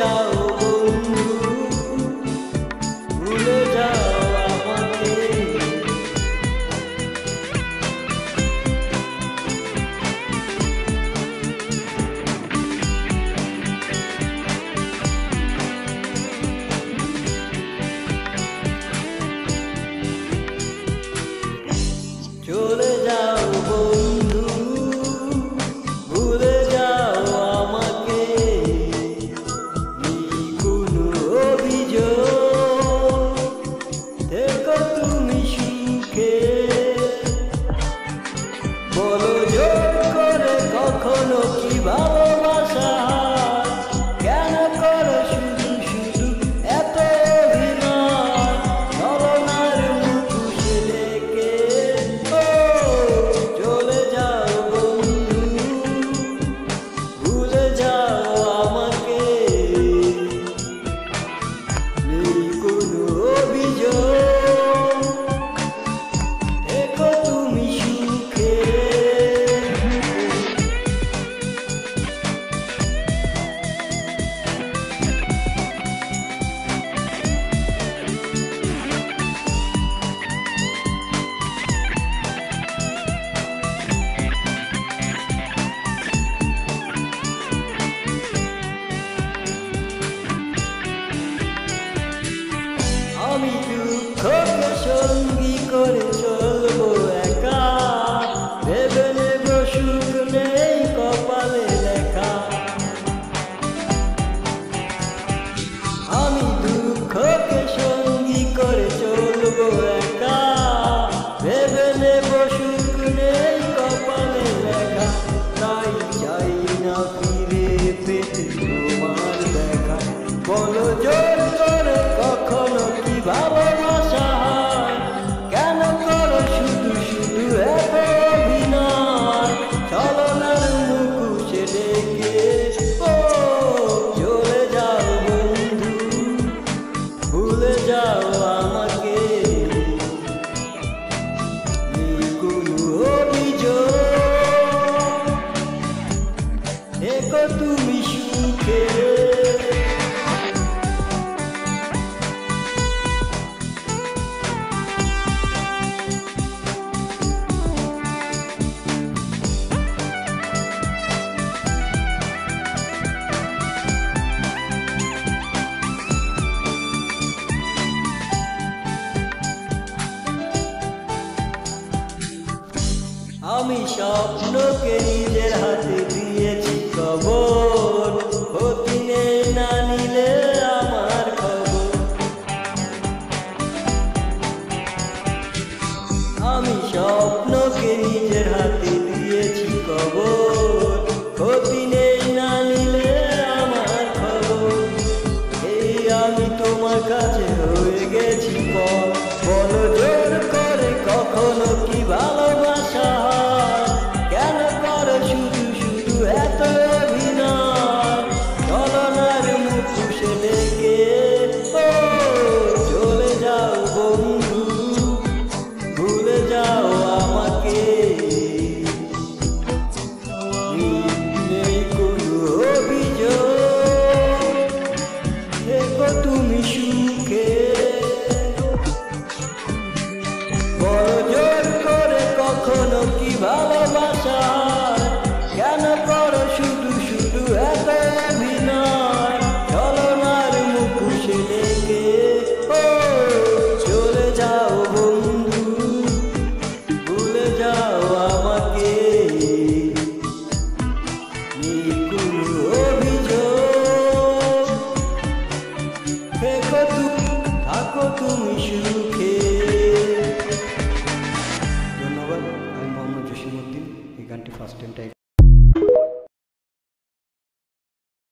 যাও বন্ধু, ভুলে যাও আমাকে। চলে যাও বন্ধু, ভুলে যাও আমাকে। কোনো অভিযোগ থেকো তুমি সুখে, বলো জোর করে কখনো কি ভালোবাসা, কেন করো শুধু শুধু এত অভিনয়, ছলনার মুখোশে ঢেকে। চলে যাও বন্ধু, ভুলে যাও আমাকে। নেই কোনো অভিযোগ, থেকো তুমি সুখে। আমি দুঃখকে সঙ্গী করে চলবো একা, ভেবে নেব সুখ নেই কপালে লেখা। আমি দুঃখকে সঙ্গী করে চলবো একা, ভেবে নেব সুখ নেই কপালে লেখা। তাই চাই না ফিরে পেতে তোমার দেখা, বলো জোর করে কখনো কি ভালোবাসা হয়, কেন করো শুধু শুধু এত অভিনয়, ছলনার মুখোশে ঢেকে। চলে যাও বন্ধু, ভুলে যাও আমাকে। নেই কোনো অভিযোগ, থেকো তুমি সুখে। আমি স্বপ্নকে নিজের হাতে দিয়েছি কবর, ক্ষতি নেই না নিলে আমার খবর। আমি স্বপ্নকে নিজের হাতে দিয়েছি কবর, ক্ষতি নেই না নিলে আমার খবর। এই আমি তোমার কাছে হয়ে গেছি পর, বলো জোর করে কখনো কি ভালোবাসা হয়, কেন করো শুধু শুধু এত অভিনয়, ছলনার মুখোশে ঢেকে। চলে যাও বন্ধু, ভুলে যাও আমাকে। নেই কোনো অভিযোগ, থেকো তুমি সুখে। বলো জোর করে কখনো কি ভালোবাসা